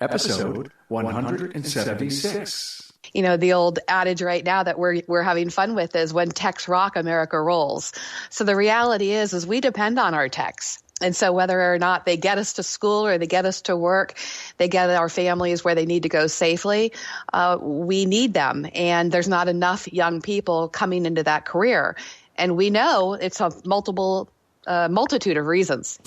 episode 176. You know, the old adage right now that we're having fun with is when techs rock, America rolls. So the reality is we depend on our techs. And so whether or not they get us to school or they get us to work, they get our families where they need to go safely, we need them. And there's not enough young people coming into that career. And we know it's a multitude of reasons.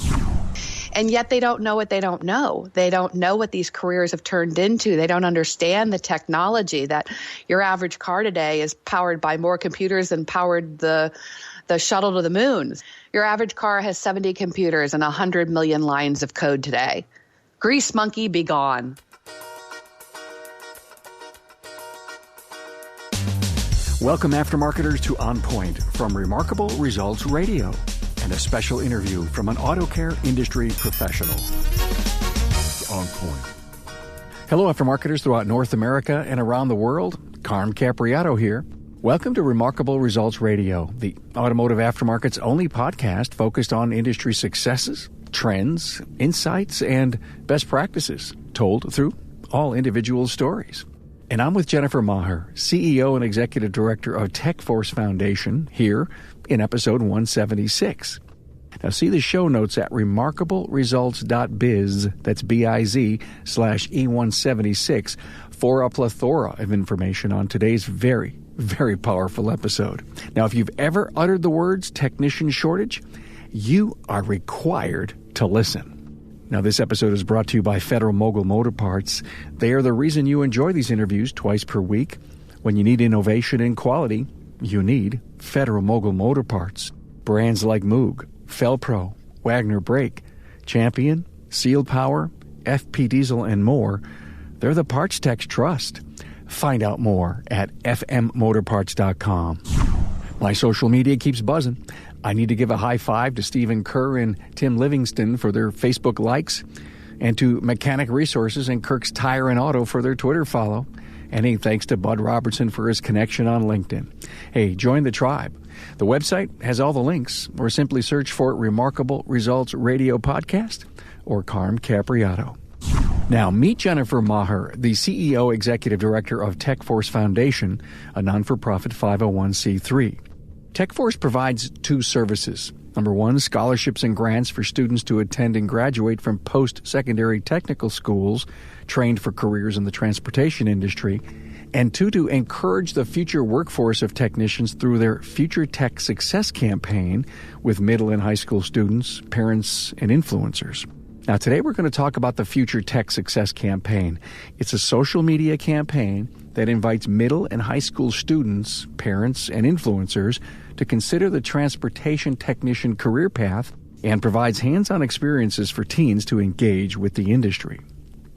And yet they don't know what they don't know. They don't know what these careers have turned into. They don't understand the technology that your average car today is powered by more computers than powered the shuttle to the moon. Your average car has 70 computers and 100 million lines of code today. Grease monkey, be gone. Welcome, aftermarketers, to On Point from Remarkable Results Radio, and a special interview from an auto care industry professional. On Point. Hello, aftermarketers throughout North America and around the world. Carm Capriato here. Welcome to Remarkable Results Radio, the automotive aftermarket's only podcast focused on industry successes, trends, insights, and best practices told through all individual stories. And I'm with Jennifer Maher, CEO and Executive Director of TechForce Foundation, here in episode 176. Now see the show notes at remarkableresults.biz, that's biz/E176, for a plethora of information on today's very powerful episode. Now, if you've ever uttered the words technician shortage, you are required to listen. Now, this episode is brought to you by Federal Mogul Motor Parts. They are the reason you enjoy these interviews twice per week. When you need innovation and quality, you need Federal Mogul Motor Parts. Brands like Moog, Felpro, Wagner Brake, Champion, Sealed Power, FP Diesel, and more, they're the parts techs trust. Find out more at fmmotorparts.com. My social media keeps buzzing. I need to give a high five to Stephen Kerr and Tim Livingston for their Facebook likes, and to Mechanic Resources and Kirk's Tire and Auto for their Twitter follow. And hey, thanks to Bud Robertson for his connection on LinkedIn. Hey, join the tribe. The website has all the links, or simply search for Remarkable Results Radio Podcast or Carm Capriato. Now, meet Jennifer Maher, the CEO Executive Director of TechForce Foundation, a non-for-profit 501c3. TechForce provides two services. Number one, scholarships and grants for students to attend and graduate from post-secondary technical schools trained for careers in the transportation industry. And two, to encourage the future workforce of technicians through their Future Tech Success campaign with middle and high school students, parents, and influencers. Now, today we're going to talk about the Future Tech Success campaign. It's a social media campaign that invites middle and high school students, parents, and influencers to consider the transportation technician career path and provides hands-on experiences for teens to engage with the industry.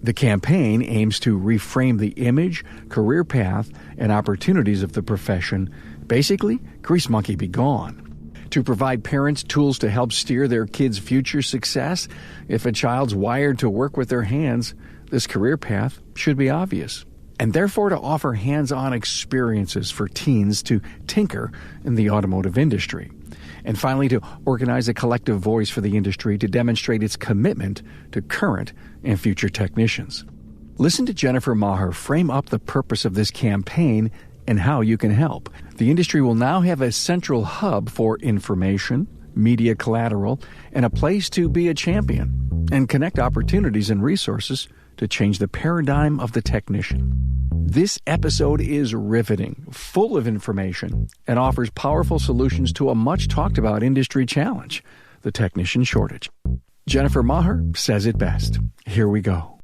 The campaign aims to reframe the image, career path, and opportunities of the profession. Basically, grease monkey be gone. To provide parents tools to help steer their kids' future success. If a child's wired to work with their hands, this career path should be obvious. And therefore to offer hands-on experiences for teens to tinker in the automotive industry. And finally, to organize a collective voice for the industry to demonstrate its commitment to current and future technicians. Listen to Jennifer Maher frame up the purpose of this campaign and how you can help. The industry will now have a central hub for information, media collateral, and a place to be a champion and connect opportunities and resources to change the paradigm of the technician. This episode is riveting, full of information, and offers powerful solutions to a much-talked-about industry challenge, the technician shortage. Jennifer Maher says it best. Here we go.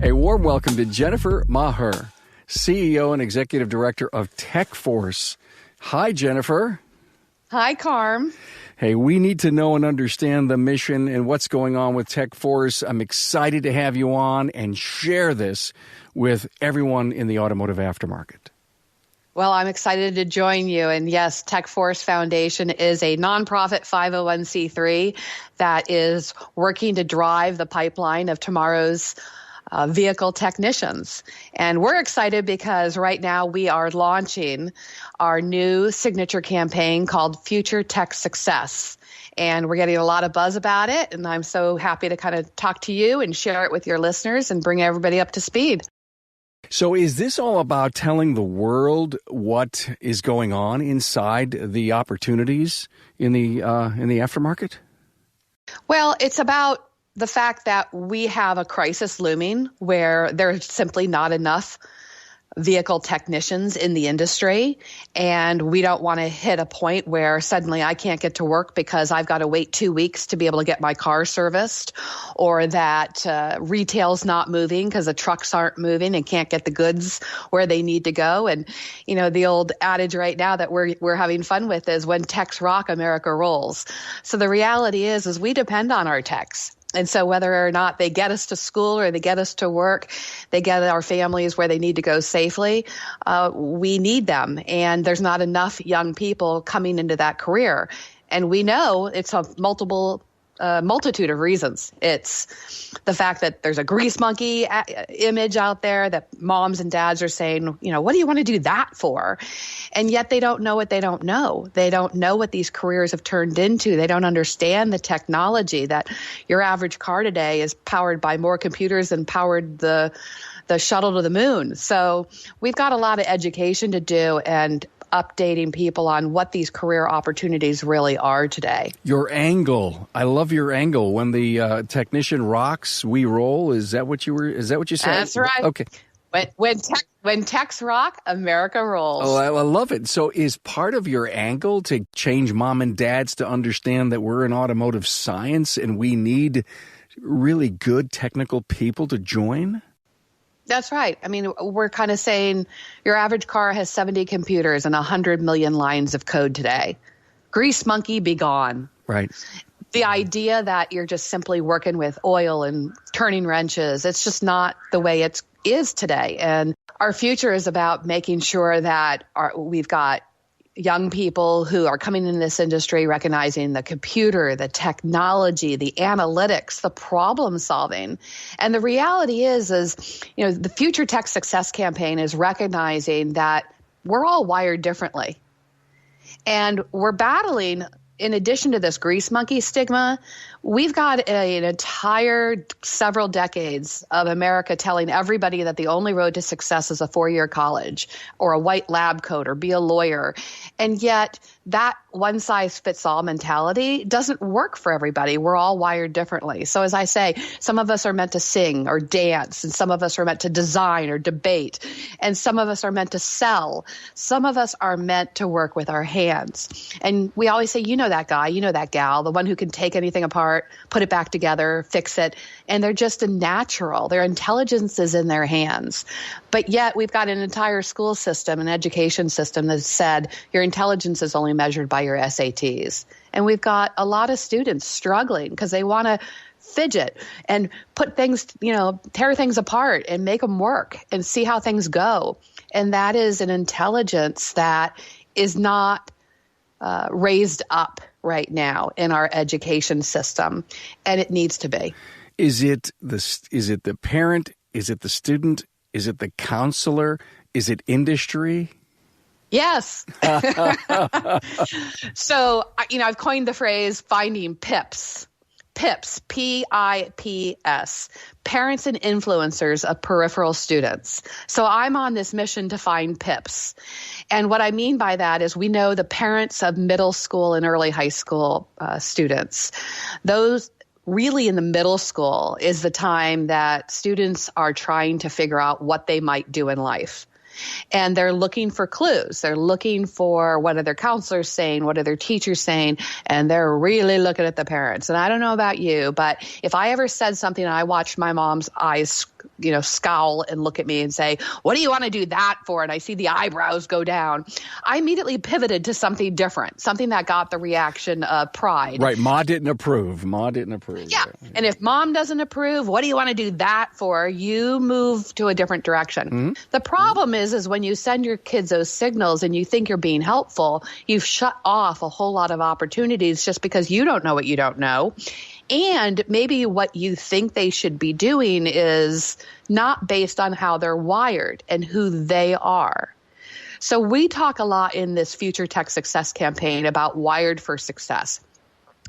A warm welcome to Jennifer Maher, CEO and Executive Director of TechForce. Hi, Jennifer. Hi, Carm. Hey, we need to know and understand the mission and what's going on with TechForce. I'm excited to have you on and share this with everyone in the automotive aftermarket. Well, I'm excited to join you. And yes, TechForce Foundation is a nonprofit 501c3 that is working to drive the pipeline of tomorrow's vehicle technicians. And we're excited because right now we are launching our new signature campaign called Future Tech Success. And we're getting a lot of buzz about it. And I'm so happy to kind of talk to you and share it with your listeners and bring everybody up to speed. So is this all about telling the world what is going on inside the opportunities in the aftermarket? Well, it's about the fact that we have a crisis looming where there's simply not enough vehicle technicians in the industry, and we don't want to hit a point where suddenly I can't get to work because I've got to wait 2 weeks to be able to get my car serviced, or that retail's not moving because the trucks aren't moving and can't get the goods where they need to go. And you know, the old adage right now that we're having fun with is when techs rock, America rolls. So the reality is we depend on our techs. And so whether or not they get us to school or they get us to work, they get our families where they need to go safely, we need them. And there's not enough young people coming into that career. And we know it's a multitude of reasons. It's the fact that there's a grease monkey image out there that moms and dads are saying, you know, what do you want to do that for? And yet they don't know what they don't know. They don't know what these careers have turned into. They don't understand the technology that your average car today is powered by more computers than powered the shuttle to the moon. So we've got a lot of education to do and updating people on what these career opportunities really are today. Your angle. I love your angle. When the technician rocks, we roll. Is that what you said? That's right. Okay. When techs rock, America rolls. Oh, I love it. So is part of your angle to change mom and dads to understand that we're in automotive science and we need really good technical people to join? That's right. I mean, we're kind of saying your average car has 70 computers and 100 million lines of code today. Grease monkey, be gone. Right. The idea that you're just simply working with oil and turning wrenches, it's just not the way it is today. And our future is about making sure that we've got young people who are coming in this industry recognizing the computer, the technology, the analytics, the problem solving. And the reality is, you know, the Future Tech Success campaign is recognizing that we're all wired differently. And we're battling, in addition to this grease monkey stigma, we've got an entire several decades of America telling everybody that the only road to success is a 4-year college or a white lab coat or be a lawyer. And yet that one-size-fits-all mentality doesn't work for everybody. We're all wired differently. So as I say, some of us are meant to sing or dance, and some of us are meant to design or debate, and some of us are meant to sell. Some of us are meant to work with our hands. And we always say, you know that guy, you know that gal, the one who can take anything apart, put it back together, fix it. And they're just a natural. Their intelligence is in their hands. But yet we've got an entire school system, an education system that said your intelligence is only measured by your SATs. And we've got a lot of students struggling because they want to fidget and put things, you know, tear things apart and make them work and see how things go. And that is an intelligence that is not raised up right now in our education system, and it needs to be. Is it the parent? Is it the student? Is it the counselor? Is it industry? Yes. So, you know, I've coined the phrase finding PIPs. PIPs, P-I-P-S, parents and influencers of peripheral students. So I'm on this mission to find PIPs. And what I mean by that is we know the parents of middle school and early high school students. Those really in the middle school is the time that students are trying to figure out what they might do in life. And they're looking for clues. They're looking for what are their counselors saying, what are their teachers saying, and they're really looking at the parents. And I don't know about you, but if I ever said something and I watched my mom's eyes, you know, scowl and look at me and say, what do you want to do that for? And I see the eyebrows go down, I immediately pivoted to something different, something that got the reaction of pride. Right. Ma didn't approve. Yeah. And if mom doesn't approve, what do you want to do that for? You move to a different direction. Mm-hmm. The problem is when you send your kids those signals and you think you're being helpful, you've shut off a whole lot of opportunities just because you don't know what you don't know. And maybe what you think they should be doing is not based on how they're wired and who they are. So we talk a lot in this Future Tech Success campaign about wired for success,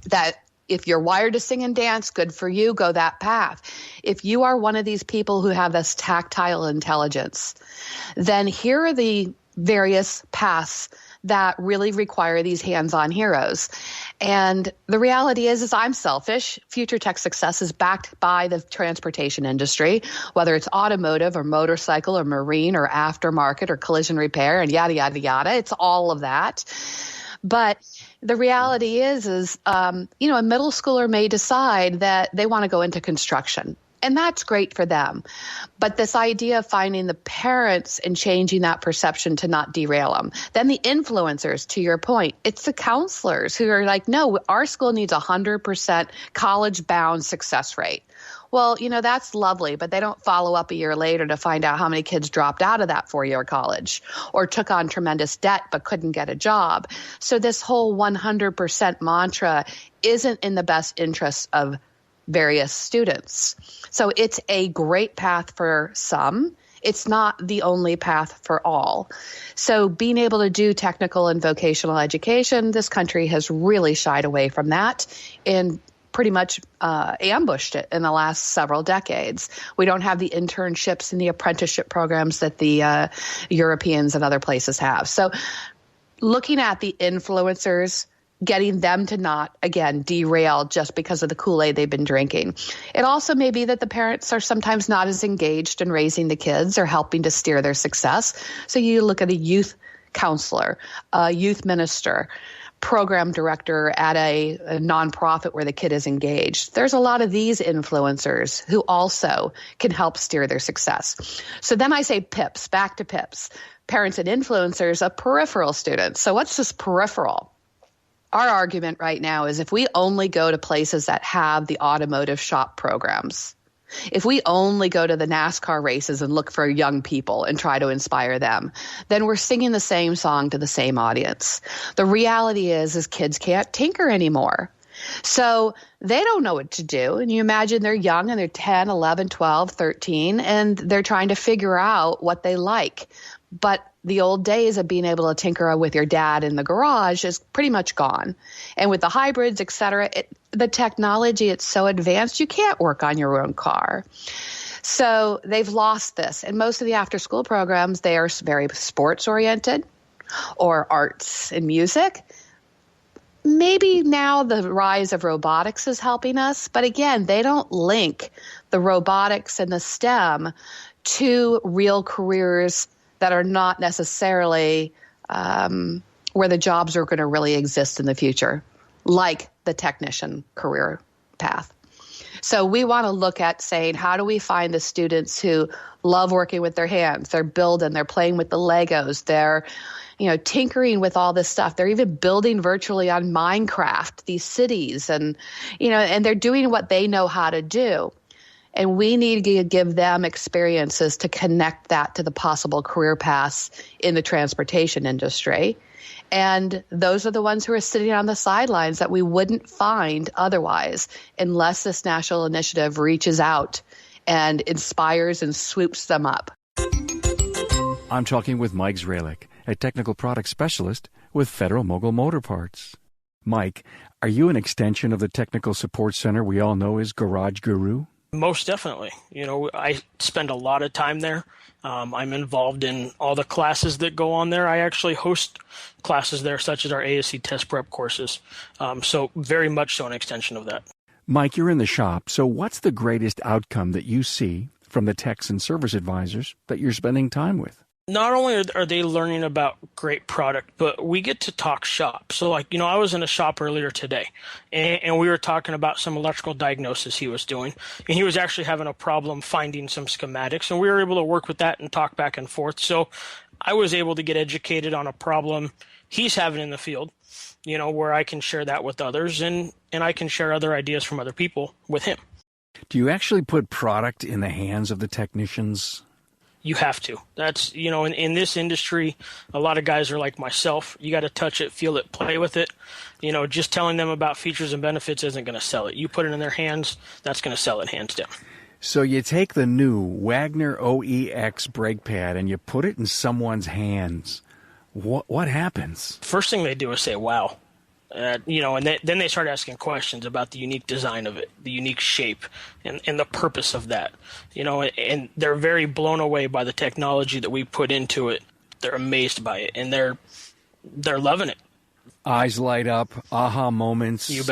that if you're wired to sing and dance, good for you, go that path. If you are one of these people who have this tactile intelligence, then here are the various paths that really require these hands-on heroes. And the reality is I'm selfish. Future Tech Success is backed by the transportation industry, whether it's automotive or motorcycle or marine or aftermarket or collision repair and yada, yada, yada. It's all of that. But the reality is a middle schooler may decide that they want to go into construction. And that's great for them. But this idea of finding the parents and changing that perception to not derail them. Then the influencers, to your point, it's the counselors who are like, no, our school needs 100% college-bound success rate. Well, that's lovely, but they don't follow up a year later to find out how many kids dropped out of that 4-year college or took on tremendous debt but couldn't get a job. So this whole 100% mantra isn't in the best interest of various students. So it's a great path for some. It's not the only path for all. So being able to do technical and vocational education, this country has really shied away from that and pretty much ambushed it in the last several decades. We don't have the internships and the apprenticeship programs that the Europeans and other places have. So looking at the influencers, getting them to not, again, derail just because of the Kool-Aid they've been drinking. It also may be that the parents are sometimes not as engaged in raising the kids or helping to steer their success. So you look at a youth counselor, a youth minister, program director at a nonprofit where the kid is engaged. There's a lot of these influencers who also can help steer their success. So then I say PIPs, back to PIPs, parents and influencers of peripheral students. So what's this peripheral? Our argument right now is if we only go to places that have the automotive shop programs, if we only go to the NASCAR races and look for young people and try to inspire them, then we're singing the same song to the same audience. The reality is kids can't tinker anymore. So they don't know what to do. And you imagine they're young and they're 10, 11, 12, 13, and they're trying to figure out what they like. But the old days of being able to tinker with your dad in the garage is pretty much gone. And with the hybrids, et cetera, the technology, it's so advanced, you can't work on your own car. So they've lost this. And most of the after-school programs, they are very sports-oriented or arts and music. Maybe now the rise of robotics is helping us. But again, they don't link the robotics and the STEM to real careers that are not necessarily where the jobs are going to really exist in the future, like the technician career path. So we want to look at saying, how do we find the students who love working with their hands? They're building, they're playing with the Legos, they're tinkering with all this stuff. They're even building virtually on Minecraft, these cities, and they're doing what they know how to do. And we need to give them experiences to connect that to the possible career paths in the transportation industry. And those are the ones who are sitting on the sidelines that we wouldn't find otherwise unless this national initiative reaches out and inspires and swoops them up. I'm talking with Mike Zralik, a technical product specialist with Federal Mogul Motor Parts. Mike, are you an extension of the technical support center we all know as Garage Guru? Most definitely. I spend a lot of time there. I'm involved in all the classes that go on there. I actually host classes there, such as our ASC test prep courses. So very much so an extension of that. Mike, you're in the shop. So what's the greatest outcome that you see from the techs and service advisors that you're spending time with? Not only are they learning about great product, but we get to talk shop. So I was in a shop earlier today and we were talking about some electrical diagnosis he was doing. And he was actually having a problem finding some schematics, and we were able to work with that and talk back and forth. So I was able to get educated on a problem he's having in the field, where I can share that with others and I can share other ideas from other people with him. Do you actually put product in the hands of the technicians? You have to. That's, in this industry, a lot of guys are like myself. You got to touch it, feel it, play with it. Just telling them about features and benefits isn't going to sell it. You put it in their hands, that's going to sell it hands down. So you take the new Wagner OEX brake pad and you put it in someone's hands. What happens? First thing they do is say, wow. And then they start asking questions about the unique design of it, the unique shape, and the purpose of that. And they're very blown away by the technology that we put into it. They're amazed by it, and they're loving it. Eyes light up, aha moments. You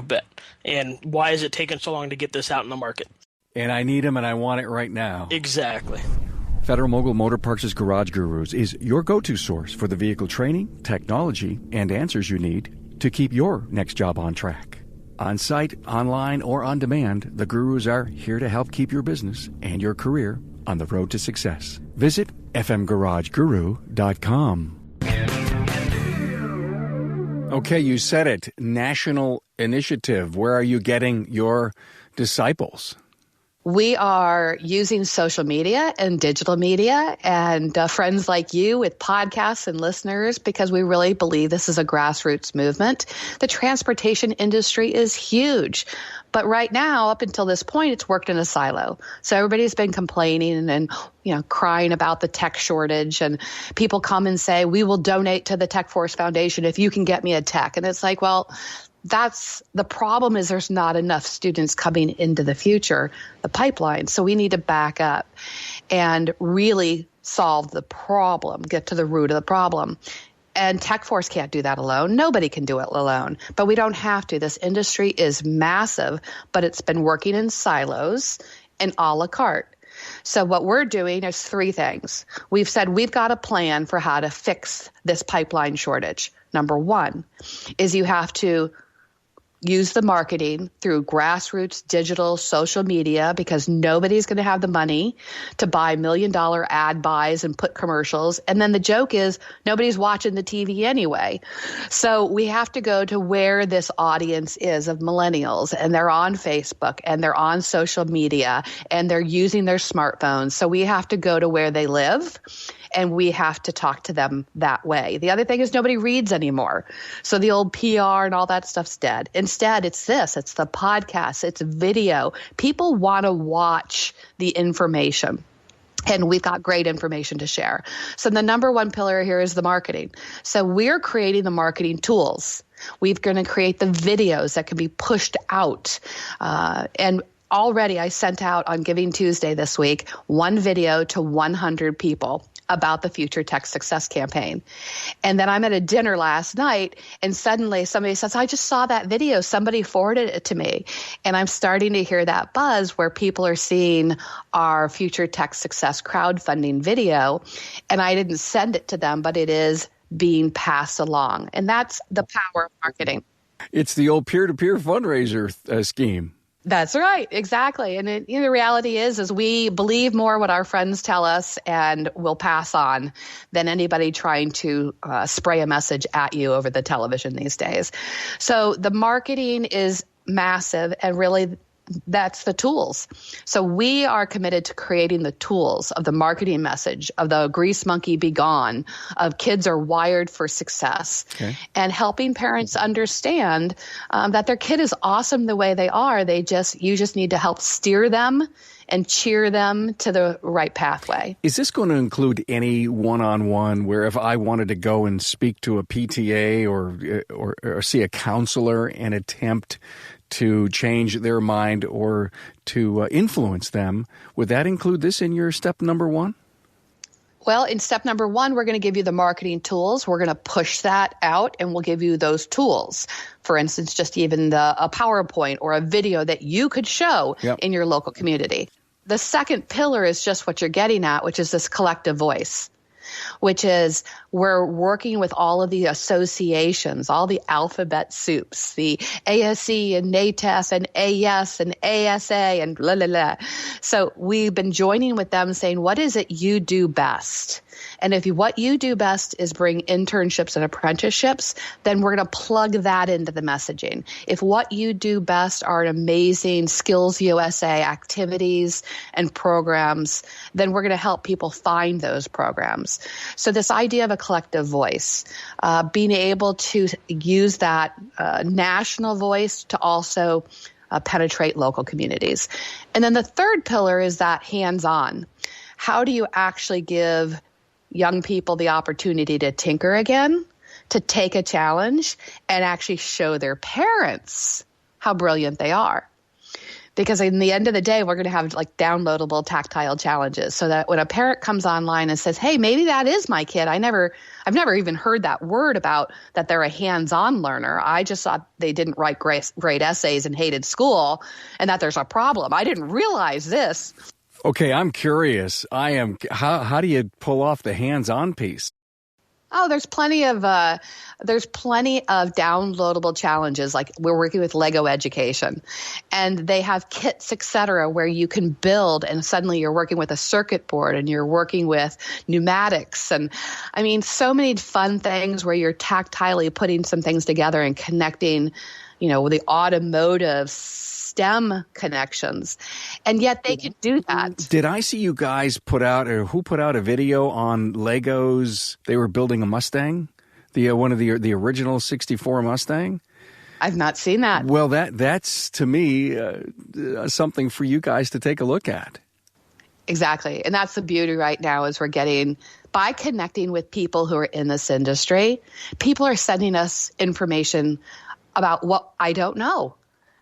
bet. And why is it taking so long to get this out in the market? And I need them, and I want it right now. Exactly. Federal Mogul Motor Parts' Garage Gurus is your go-to source for the vehicle training, technology, and answers you need to keep your next job on track. On site, online, or on demand, the Gurus are here to help keep your business and your career on the road to success. Visit fmgarageguru.com. Okay, you said it. National initiative. Where are you getting your disciples? We are using social media and digital media and friends like you with podcasts and listeners because we really believe this is a grassroots movement. The transportation industry is huge. But right now, up until this point, it's worked in a silo. So everybody's been complaining and crying about the tech shortage. And people come and say, we will donate to the TechForce Foundation if you can get me a tech. And it's like, well, that's the problem is there's not enough students coming into the future, the pipeline. So we need to back up and really solve the problem, get to the root of the problem. And TechForce can't do that alone. Nobody can do it alone. But we don't have to. This industry is massive, but it's been working in silos and a la carte. So what we're doing is three things. We've said we've got a plan for how to fix this pipeline shortage. Number one is you have to use the marketing through grassroots, digital, social media, because nobody's going to have the money to buy $1 million ad buys and put commercials. And then the joke is nobody's watching the TV anyway. So we have to go to where this audience is of millennials, and they're on Facebook and they're on social media and they're using their smartphones. So we have to go to where they live. And we have to talk to them that way. The other thing is nobody reads anymore. So the old PR and all that stuff's dead. Instead, it's this. It's the podcast. It's video. People want to watch the information. And we've got great information to share. So the number one pillar here is the marketing. So we're creating the marketing tools. We're going to create the videos that can be pushed out. And already I sent out on Giving Tuesday this week one video to 100 people about the Future Tech Success Campaign. And then I'm at a dinner last night and suddenly somebody says, I just saw that video. Somebody forwarded it to me. And I'm starting to hear that buzz where people are seeing our Future Tech Success crowdfunding video. And I didn't send it to them, but it is being passed along. And that's the power of marketing. It's the old peer-to-peer fundraiser scheme. That's right. Exactly. And the reality is we believe more what our friends tell us and will pass on than anybody trying to spray a message at you over the television these days. So the marketing is massive, and really that's the tools. So we are committed to creating the tools of the marketing message of the grease monkey be gone, of kids are wired for success, and helping parents understand that their kid is awesome the way they are. You just need to help steer them and cheer them to the right pathway. Is this going to include any one-on-one where if I wanted to go and speak to a PTA or see a counselor and attempt to change their mind or to influence them, would that include this in your step number one? Well, in step number one, we're going to give you the marketing tools. We're going to push that out, and we'll give you those tools. For instance, just even a PowerPoint or a video that you could show in your local community. The second pillar is just what you're getting at, which is this collective voice. which is we're working with all of the associations, all the alphabet soups, the ASE and NATEF and AS and ASA and la la la. So we've been joining with them saying, what is it you do best? And if what you do best is bring internships and apprenticeships, then we're going to plug that into the messaging. If what you do best are amazing Skills USA activities and programs, then we're going to help people find those programs. So this idea of a collective voice, being able to use that national voice to also penetrate local communities. And then the third pillar is that hands-on. How do you actually give young people the opportunity to tinker again, to take a challenge, and actually show their parents how brilliant they are? Because in the end of the day, we're going to have like downloadable tactile challenges so that when a parent comes online and says, hey, maybe that is my kid. I've never even heard that word about that they're a hands-on learner. I just thought they didn't write great essays and hated school and that there's a problem. I didn't realize this. Okay, I'm curious. How do you pull off the hands-on piece? Oh, there's plenty of downloadable challenges. Like we're working with Lego Education, and they have kits, et cetera, where you can build, and suddenly you're working with a circuit board, and you're working with pneumatics, and I mean, so many fun things where you're tactilely putting some things together and connecting, with the automotive STEM connections, and yet they can do that. Did I see you guys put out, or who put out a video on Legos? They were building a Mustang, one of the original '64 Mustang. I've not seen that. Well, that's to me something for you guys to take a look at. Exactly, and that's the beauty right now is we're getting. By connecting with people who are in this industry, people are sending us information about what I don't know.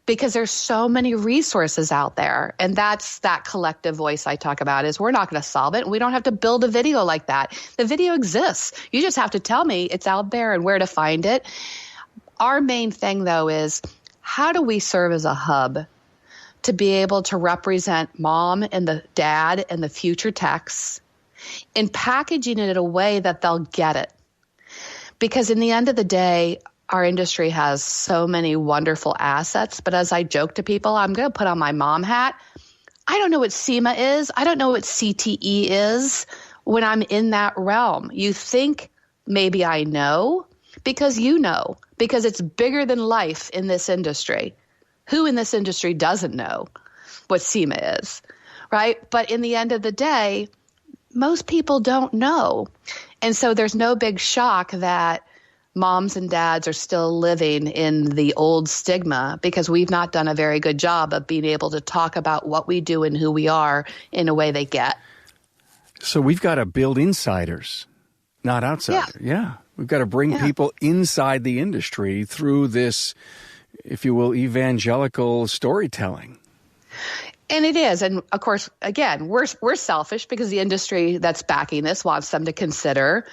Because there's so many resources out there. And that's that collective voice I talk about is we're not going to solve it. We don't have to build a video like that. The video exists. You just have to tell me it's out there and where to find it. Our main thing, though, is how do we serve as a hub to be able to represent mom and the dad and the future techs in packaging it in a way that they'll get it? Because in the end of the day, our industry has so many wonderful assets, but as I joke to people, I'm going to put on my mom hat. I don't know what SEMA is. I don't know what CTE is when I'm in that realm. You think maybe I know because because it's bigger than life in this industry. Who in this industry doesn't know what SEMA is, right? But in the end of the day, most people don't know. And so there's no big shock that moms and dads are still living in the old stigma because we've not done a very good job of being able to talk about what we do and who we are in a way they get. So we've got to build insiders, not outsiders. Yeah. We've got to bring people inside the industry through this, if you will, evangelical storytelling. And it is. And of course, again, we're selfish because the industry that's backing this wants them to consider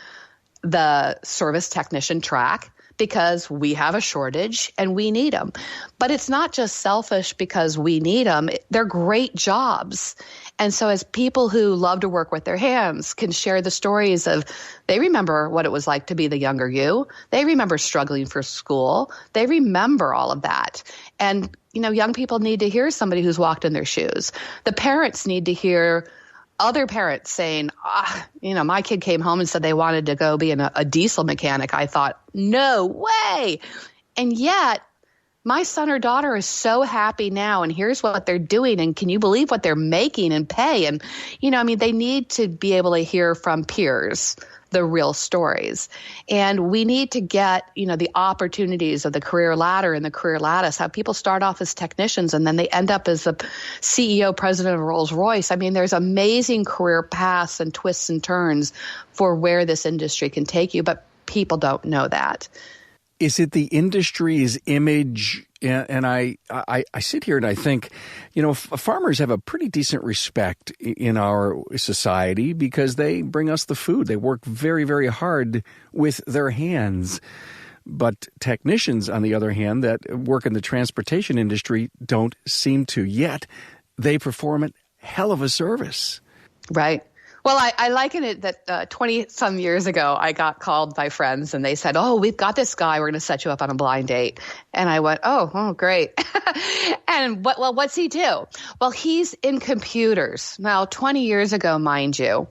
the service technician track because we have a shortage and we need them. But it's not just selfish because we need them. They're great jobs. And so as people who love to work with their hands can share the stories of they remember what it was like to be the younger you. They remember struggling for school. They remember all of that. And, young people need to hear somebody who's walked in their shoes. The parents need to hear other parents saying, my kid came home and said they wanted to go be a diesel mechanic. I thought, no way. And yet my son or daughter is so happy now. And here's what they're doing. And can you believe what they're making and pay? And, they need to be able to hear from peers the real stories. And we need to get, the opportunities of the career ladder and the career lattice, how people start off as technicians and then they end up as the CEO, president of Rolls-Royce. There's amazing career paths and twists and turns for where this industry can take you, but people don't know that. Is it the industry's image? And I sit here and I think, farmers have a pretty decent respect in our society because they bring us the food. They work very, very hard with their hands. But technicians, on the other hand, that work in the transportation industry don't seem to. Yet they perform a hell of a service. Right. Well, I liken it that 20 some years ago, I got called by friends and they said, "Oh, we've got this guy. We're going to set you up on a blind date." And I went, "Oh, great." And what's he do? Well, he's in computers. Now, 20 years ago, mind you,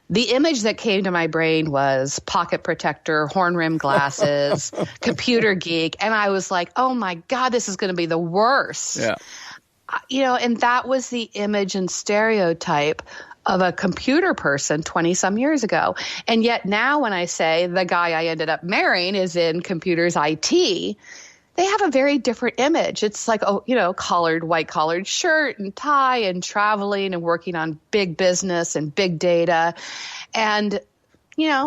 the image that came to my brain was pocket protector, horn rim glasses, computer geek. And I was like, oh my God, this is going to be the worst. Yeah. And that was the image and stereotype of a computer person 20 some years ago. And yet now when I say the guy I ended up marrying is in computers IT, they have a very different image. It's like, white collared shirt and tie and traveling and working on big business and big data and,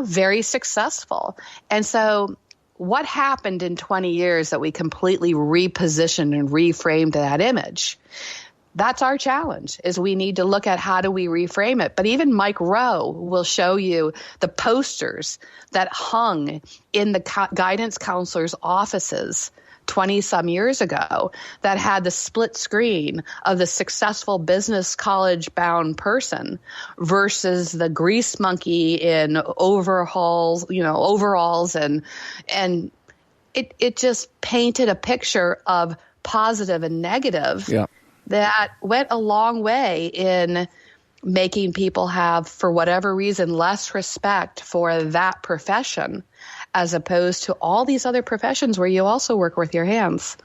very successful. And so what happened in 20 years that we completely repositioned and reframed that image? That's our challenge, is we need to look at how do we reframe it. But even Mike Rowe will show you the posters that hung in the guidance counselors' offices 20 some years ago that had the split screen of the successful business college bound person versus the grease monkey in overalls and it just painted a picture of positive and negative. Yeah. That went a long way in making people have, for whatever reason, less respect for that profession as opposed to all these other professions where you also work with your hands.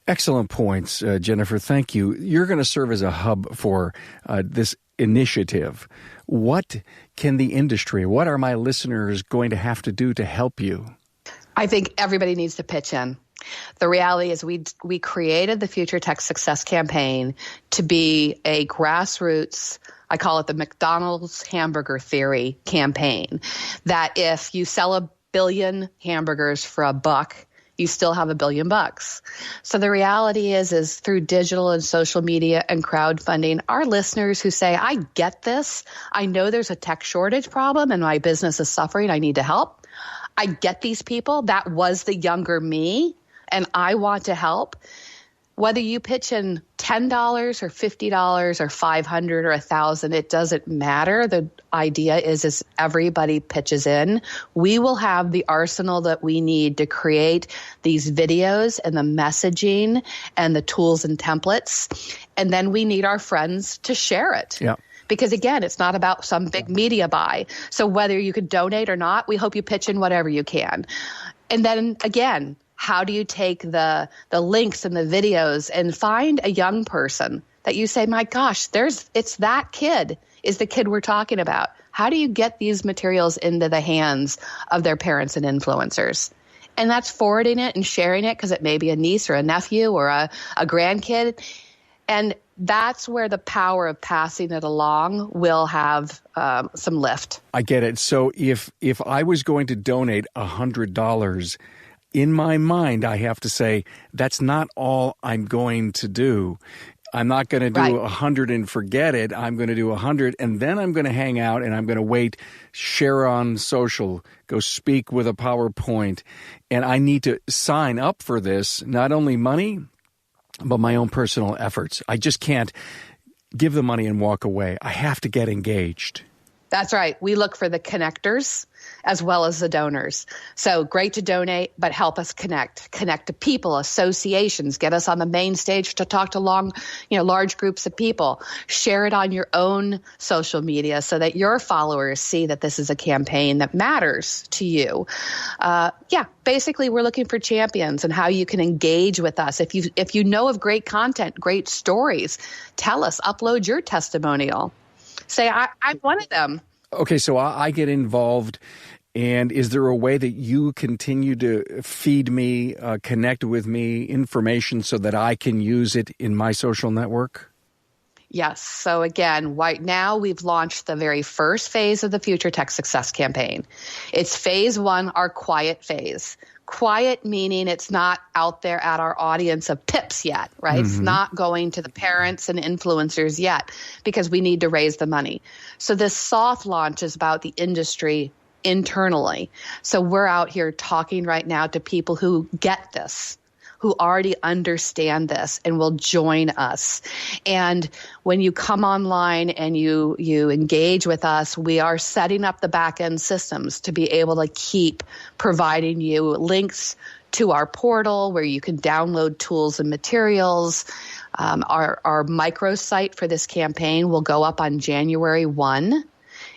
Excellent points, Jennifer. Thank you. You're going to serve as a hub for this initiative. What can the industry, what are my listeners going to have to do to help you? I think everybody needs to pitch in. The reality is we created the Future Tech Success Campaign to be a grassroots, I call it the McDonald's hamburger theory campaign, that if you sell $1 billion hamburgers for $1, you still have $1 billion. So the reality is through digital and social media and crowdfunding, our listeners who say, I get this, I know there's a tech shortage problem and my business is suffering, I need to help. I get these people. That was the younger me. And I want to help. Whether you pitch in $10 or $50 or $500 or $1,000, it doesn't matter. The idea is everybody pitches in. We will have the arsenal that we need to create these videos and the messaging and the tools and templates. And then we need our friends to share it. Yeah. Because again, it's not about some big media buy. So whether you can donate or not, we hope you pitch in whatever you can. And then again, how do you take the links and the videos and find a young person that you say, my gosh, it's that kid is the kid we're talking about. How do you get these materials into the hands of their parents and influencers? And that's forwarding it and sharing it because it may be a niece or a nephew or a grandkid. And that's where the power of passing it along will have some lift. I get it. So if I was going to donate $100, in my mind, I have to say, that's not all I'm going to do. I'm not going to do 100 and forget it. I'm going to do 100, and then I'm going to hang out, and I'm going to wait, share on social, go speak with a PowerPoint. And I need to sign up for this, not only money, but my own personal efforts. I just can't give the money and walk away. I have to get engaged. That's right. We look for the connectors as well as the donors. So great to donate, but help us connect to people, associations, get us on the main stage to talk to large groups of people. Share it on your own social media so that your followers see that this is a campaign that matters to you. Basically we're looking for champions and how you can engage with us. If you know of great content, great stories, tell us, upload your testimonial. Say, I'm one of them. Okay, so I get involved, and is there a way that you continue to feed me, connect with me, information so that I can use it in my social network? Yes. So again, right now we've launched the very first phase of the Future Tech Success Campaign. It's phase 1, our quiet phase. Quiet meaning it's not out there at our audience of pips yet, right? Mm-hmm. It's not going to the parents and influencers yet because we need to raise the money. So this soft launch is about the industry internally. So we're out here talking right now to people who get this, who already understand this and will join us. And when you come online and you engage with us, we are setting up the back-end systems to be able to keep providing you links to our portal where you can download tools and materials. Our microsite for this campaign will go up on January 1.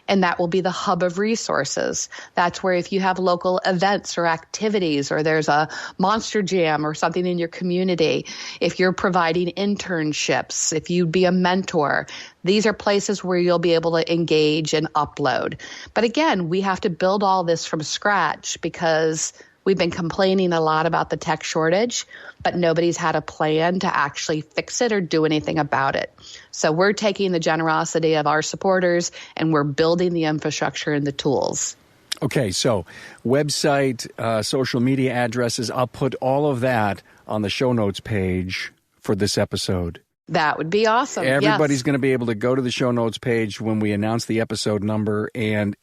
And that will be the hub of resources. That's where if you have local events or activities, or there's a monster jam or something in your community, if you're providing internships, if you'd be a mentor, these are places where you'll be able to engage and upload. But again, we have to build all this from scratch because we've been complaining a lot about the tech shortage, but nobody's had a plan to actually fix it or do anything about it. So we're taking the generosity of our supporters and we're building the infrastructure and the tools. Okay, so website, social media addresses, I'll put all of that on the show notes page for this episode. That would be awesome. Everybody's going to be able to go to the show notes page when we announce the episode number and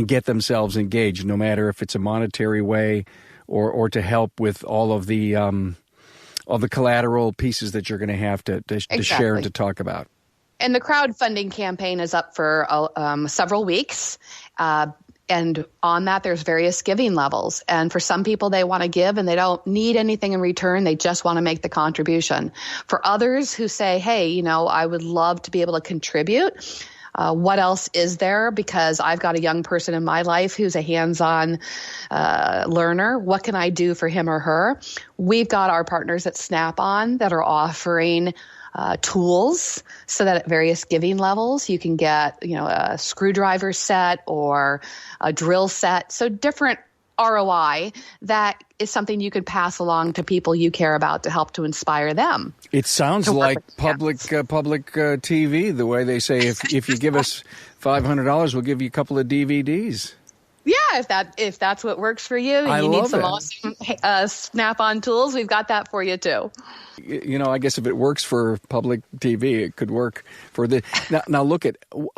get themselves engaged, no matter if it's a monetary way or to help with all of the collateral pieces that you're going to have to share and to talk about. And the crowdfunding campaign is up for several weeks. And on that, there's various giving levels. And for some people, they want to give and they don't need anything in return. They just want to make the contribution. For others who say, hey, I would love to be able to contribute. What else is there? Because I've got a young person in my life who's a hands-on learner. What can I do for him or her? We've got our partners at Snap-on that are offering tools so that at various giving levels you can get a screwdriver set or a drill set. So different ROI that is something you could pass along to people you care about to help to inspire them. It sounds like public TV, the way they say if you give us $500, we'll give you a couple of DVDs. Yeah, if that's what works for you, and you need some awesome Snap-on tools, we've got that for you too. I guess if it works for public TV, it could work for the. Now look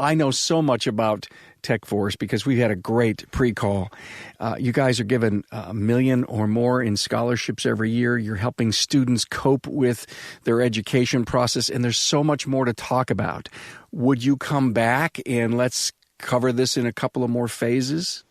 I know so much about TechForce because we've had a great pre-call. You guys are given $1 million or more in scholarships every year. You're helping students cope with their education process, and there's so much more to talk about. Would you come back and let's cover this in a couple of more phases?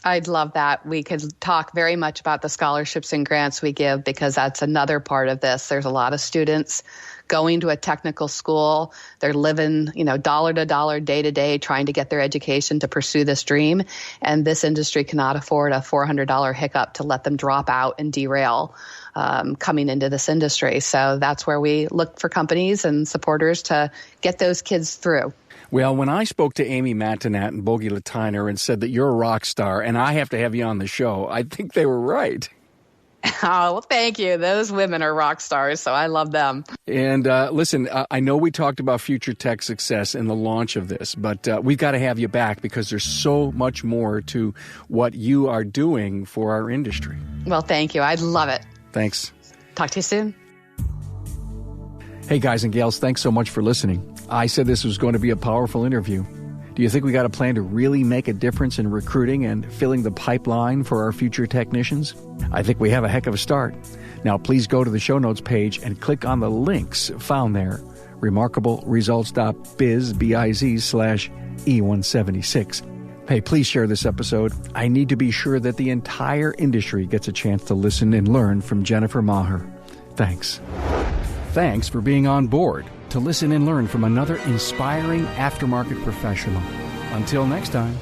I'd love that. We could talk very much about the scholarships and grants we give because that's another part of this. There's a lot of students going to a technical school. They're living, dollar to dollar, day to day, trying to get their education to pursue this dream. And this industry cannot afford a $400 hiccup to let them drop out and derail coming into this industry. So that's where we look for companies and supporters to get those kids through. Well, when I spoke to Amy Matinat and Bogie Latiner and said that you're a rock star and I have to have you on the show, I think they were right. Oh, well, thank you. Those women are rock stars, so I love them. And listen, I know we talked about future tech success and the launch of this, but we've got to have you back because there's so much more to what you are doing for our industry. Well, thank you. I'd love it. Thanks. Talk to you soon. Hey, guys and gals, thanks so much for listening. I said this was going to be a powerful interview. Do you think we got a plan to really make a difference in recruiting and filling the pipeline for our future technicians? I think we have a heck of a start. Now, please go to the show notes page and click on the links found there. remarkableresults.biz, biz/E176. Hey, please share this episode. I need to be sure that the entire industry gets a chance to listen and learn from Jennifer Maher. Thanks. Thanks for being on board to listen and learn from another inspiring aftermarket professional. Until next time.